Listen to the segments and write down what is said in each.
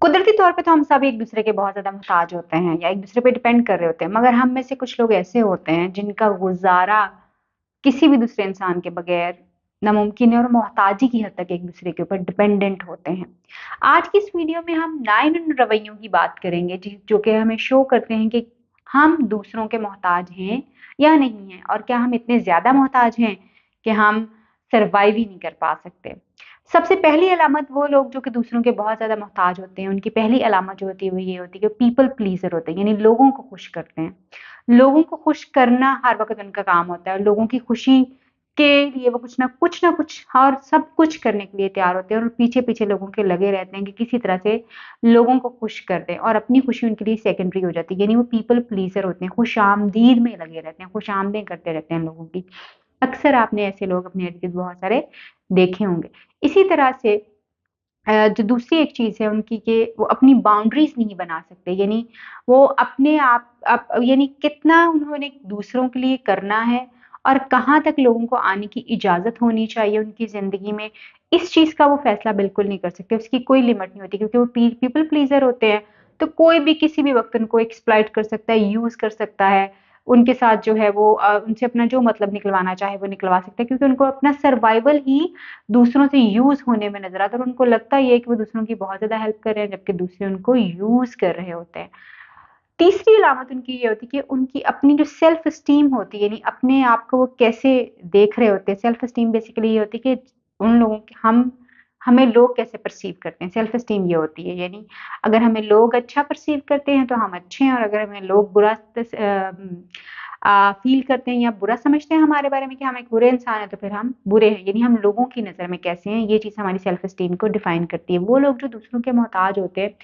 कुदरती तौर पे तो हम सब एक दूसरे के बहुत ज़्यादा मोहताज होते हैं या एक दूसरे पे डिपेंड कर रहे होते हैं, मगर हम में से कुछ लोग ऐसे होते हैं जिनका गुज़ारा किसी भी दूसरे इंसान के बगैर नामुमकिन है और मोहताजी की हद तक एक दूसरे के ऊपर डिपेंडेंट होते हैं। आज की इस वीडियो में हम 9 उन रवैयों की बात करेंगे जो कि हमें शो करते हैं कि हम दूसरों के मोहताज हैं या नहीं हैं, और क्या हम इतने ज़्यादा मोहताज हैं कि हम सर्वाइव ही नहीं कर पा सकते। सबसे पहली अलामत वो लोग जो कि दूसरों के बहुत ज़्यादा मोहताज होते हैं, उनकी पहली अलामत जो होती है वो ये होती है कि पीपल प्लीज़र होते हैं, यानी लोगों को खुश करते हैं। लोगों को खुश करना हर वक़्त उनका काम होता है। लोगों की खुशी के लिए वो कुछ ना कुछ और सब कुछ करने के लिए तैयार होते हैं और पीछे-पीछे लोगों के लगे रहते हैं कि किसी तरह से लोगों को खुश कर दें, और अपनी खुशी उनके लिए सेकेंडरी हो जाती है। यानी वो पीपल प्लीज़र होते हैं, खुशामदीद में लगे रहते हैं, खुशामदें करते रहते हैं लोगों की। अक्सर आपने ऐसे लोग अपने इर्द-गिर्द बहुत सारे देखे होंगे। इसी तरह से जो दूसरी एक चीज़ है उनकी कि वो अपनी बाउंड्रीज़ नहीं बना सकते, यानी वो अपने आप यानी कितना उन्होंने दूसरों के लिए करना है और कहाँ तक लोगों को आने की इजाज़त होनी चाहिए उनकी ज़िंदगी में, इस चीज़ का वो फ़ैसला बिल्कुल नहीं कर सकते। उसकी कोई लिमिट नहीं होती क्योंकि वो पीपल प्लीज़र होते हैं, तो कोई भी किसी भी वक़्त उनको एक्सप्लॉइट कर सकता है, यूज़ कर सकता है। उनके साथ जो है वो उनसे अपना जो मतलब निकलवाना चाहे वो निकलवा सकता है, क्योंकि उनको अपना सर्वाइवल ही दूसरों से यूज़ होने में नज़र आता है और उनको लगता ये है कि वो दूसरों की बहुत ज़्यादा हेल्प कर रहे हैं, जबकि दूसरे उनको यूज़ कर रहे होते हैं। तीसरी अलामत उनकी ये होती है कि उनकी अपनी जो सेल्फ एस्टीम होती है, यानी अपने आप को वो कैसे देख रहे होते हैं। सेल्फ एस्टीम बेसिकली ये होती है कि उन लोगों की हमें लोग कैसे परसीव करते हैं, सेल्फ एस्टीम ये होती है। यानी अगर हमें लोग अच्छा परसीव करते हैं तो हम अच्छे हैं, और अगर हमें लोग बुरा फ़ील करते हैं या बुरा समझते हैं हमारे बारे में कि हम एक बुरे इंसान हैं, तो फिर हम बुरे हैं। यानी हम लोगों की नज़र में कैसे हैं, ये चीज़ हमारी सेल्फ एस्टीम को डिफ़ाइन करती है। वो लोग जो दूसरों के मोहताज होते हैं,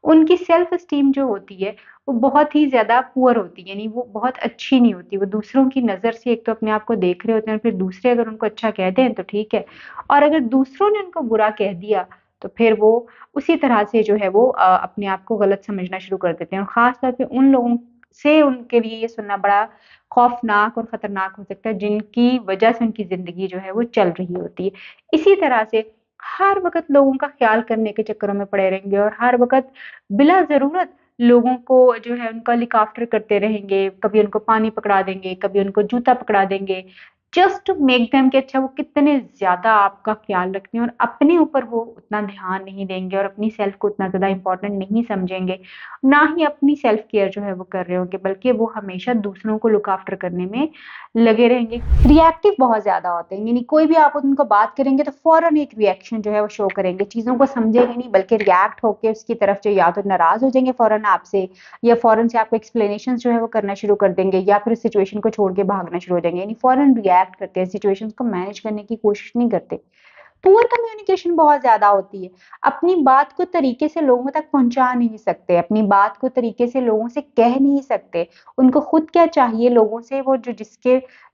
उनकी सेल्फ एस्टीम जो होती है, वो बहुत ही ज़्यादा पुअर होती है, यानी वो बहुत अच्छी नहीं होती। वो दूसरों की नज़र से एक तो अपने आप को देख रहे होते हैं, और फिर दूसरे अगर उनको अच्छा कह दें तो ठीक है, और अगर दूसरों ने उनको बुरा कह दिया, तो फिर वो उसी तरह से जो है वो अपने आप को गलत समझना शुरू कर देते हैं, और ख़ास तौर पे उन लोगों से उनके लिए ये सुनना बड़ा खौफ़नाक और ख़तरनाक हो सकता है, जिनकी वजह से उनकी ज़िंदगी जो है वो चल रही होती है। इसी तरह से हर वक़्त लोगों का ख़्याल करने के चक्करों में पड़े रहेंगे और हर वक़्त बिला ज़रूरत लोगों को जो है उनका लुक आफ्टर करते रहेंगे। कभी उनको पानी पकड़ा देंगे, कभी उनको जूता पकड़ा देंगे, जस्ट टू मेक देम कि अच्छा वो कितने ज़्यादा आपका ख़्याल रखते हैं, और अपने ऊपर वो उतना ध्यान नहीं देंगे और अपनी सेल्फ़ को उतना ज़्यादा इम्पोर्टेंट नहीं समझेंगे। ना ही अपनी सेल्फ़ केयर जो है वो कर रहे होंगे, बल्कि वो हमेशा दूसरों को लुक आफ्टर करने में लगे रहेंगे। रिएक्टिव बहुत ज़्यादा होते हैं, यानी कोई भी आप उनको बात करेंगे तो फ़ौरन एक रिएक्शन जो है वो शो करेंगे। चीज़ों को समझेंगे नहीं, बल्कि रिएक्ट होके उसकी तरफ जो या तो नाराज़ हो जाएँगे फ़ौरन आपसे, या फ़ौरन से आपको एक्सप्लेनेशंस जो है वो करना शुरू कर देंगे, या फिर उस सिचुएशन को छोड़ के भागना शुरू हो जाएँगे। यानी फ़ौरन रिएक्ट करते हैं, सिचुएशंस को मैनेज करने की कोशिश नहीं करते। पुअर कम्युनिकेशन बहुत ज़्यादा होती है। अपनी बात को तरीके से लोगों तक पहुँचा नहीं सकते, अपनी बात को तरीके से लोगों से कह नहीं सकते। उनको खुद क्या चाहिए लोगों से, वो जो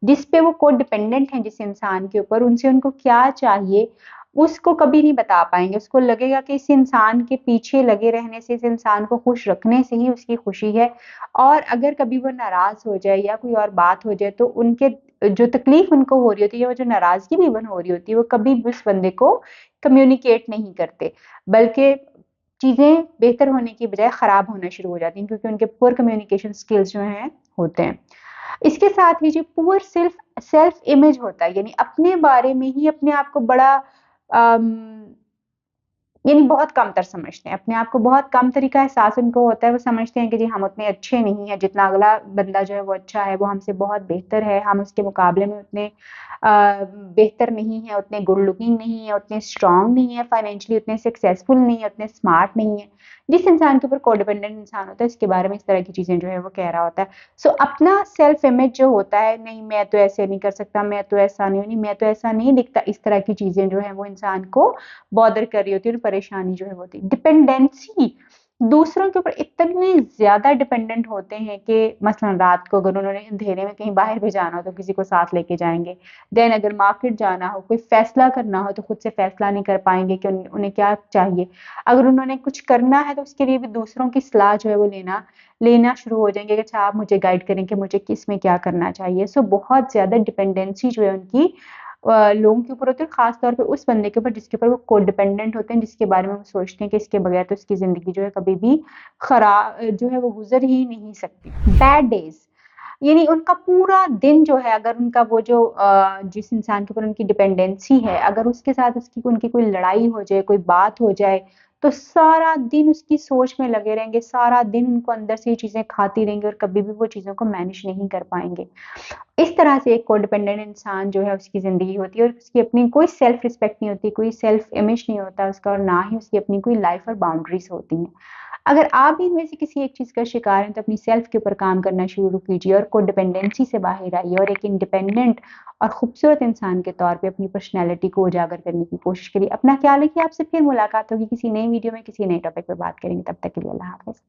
जिस पे वो कोडिपेंडेंट हैं जिस इंसान के ऊपर, उनसे उनको क्या चाहिए, उसको कभी नहीं बता पाएँगे। उसको लगेगा कि इस इंसान के पीछे लगे रहने से, इस इंसान को खुश रखने से ही उसकी खुशी है, और अगर कभी वो नाराज़ हो जाए या कोई और बात हो जाए, तो उनके जो तकलीफ उनको हो रही होती है, वो जो नाराज़गी भी इवन हो रही होती है, वो कभी भी उस बंदे को कम्युनिकेट नहीं करते, बल्कि चीज़ें बेहतर होने की बजाय ख़राब होना शुरू हो जाती हैं, क्योंकि उनके पुअर कम्युनिकेशन स्किल्स जो हैं होते हैं। इसके साथ ही जो पुअर सेल्फ इमेज होता है, यानी अपने बारे में ही अपने आप को बड़ा अम यानी बहुत कमतर समझते हैं, अपने आप को बहुत कम तरीका एहसास उनको होता है, वो समझते हैं कि जी हम उतने अच्छे नहीं हैं, जितना अगला बंदा जो है वो अच्छा है, वो हमसे बहुत बेहतर है, हम उसके मुकाबले में उतने बेहतर नहीं हैं, उतने गुड लुकिंग नहीं है, उतने स्ट्रॉन्ग नहीं है, फाइनेंशियली उतने सक्सेसफुल नहीं है, उतने स्मार्ट नहीं है। जिस इंसान के ऊपर कोडिपेंडेंट इंसान होता है, इसके बारे में इस तरह की चीज़ें जो है वो कह रहा होता है। सो अपना सेल्फ इमेज जो होता है, नहीं मैं तो ऐसे नहीं कर सकता, मैं तो ऐसा नहीं हूँ, नहीं मैं तो ऐसा नहीं दिखता, इस तरह की चीज़ें जो है वो इंसान को बॉदर कर रही होती है और परेशानी जो है वो होती है। डिपेंडेंसी, दूसरों के ऊपर इतने ज़्यादा डिपेंडेंट होते हैं कि मसलन रात को अगर उन्होंने अंधेरे में कहीं बाहर भी जाना हो तो किसी को साथ लेके जाएँगे। देन अगर मार्केट जाना हो, कोई फ़ैसला करना हो तो खुद से फ़ैसला नहीं कर पाएँगे कि उन्हें क्या चाहिए। अगर उन्होंने कुछ करना है तो उसके लिए भी दूसरों की सलाह जो है वो लेना शुरू हो जाएँगे कि अच्छा आप मुझे गाइड करें कि मुझे किसमें क्या करना चाहिए। सो बहुत ज़्यादा डिपेंडेंसी जो है उनकी लोगों के ऊपर होते हैं, खास तौर पे उस बंदे के ऊपर जिसके ऊपर वो कोडिपेंडेंट होते हैं, जिसके बारे में वो सोचते हैं कि इसके बगैर तो उसकी ज़िंदगी जो है कभी भी जो है वो गुज़र ही नहीं सकती। बैड डेज़ यानी उनका पूरा दिन जो है, अगर उनका वो जो जिस इंसान के ऊपर उनकी डिपेंडेंसी है, अगर उसके साथ उसकी उनकी कोई लड़ाई हो जाए, कोई बात हो जाए, तो सारा दिन उसकी सोच में लगे रहेंगे, सारा दिन उनको अंदर से ये चीज़ें खाती रहेंगी और कभी भी वो चीज़ों को मैनेज नहीं कर पाएँगे। इस तरह से एक कोडिपेंडेंट इंसान जो है उसकी ज़िंदगी होती है और उसकी अपनी कोई सेल्फ रिस्पेक्ट नहीं होती, कोई सेल्फ इमेज नहीं होता उसका और ना ही उसकी अपनी कोई लाइफ और बाउंड्रीज़ होती हैं। अगर आप भी इनमें से किसी एक चीज़ का शिकार हैं तो अपनी सेल्फ के ऊपर काम करना शुरू कीजिए और कोडिपेंडेंसी से बाहर आइए और एक इंडिपेंडेंट और खूबसूरत इंसान के तौर पे अपनी पर्सनैलिटी को उजागर करने की कोशिश करिए। अपना ख्याल रखिए, आपसे फिर मुलाकात होगी किसी नई वीडियो में, किसी नए टॉपिक पे बात करेंगे। तब तक के लिए अल्लाह हाफ़िज़।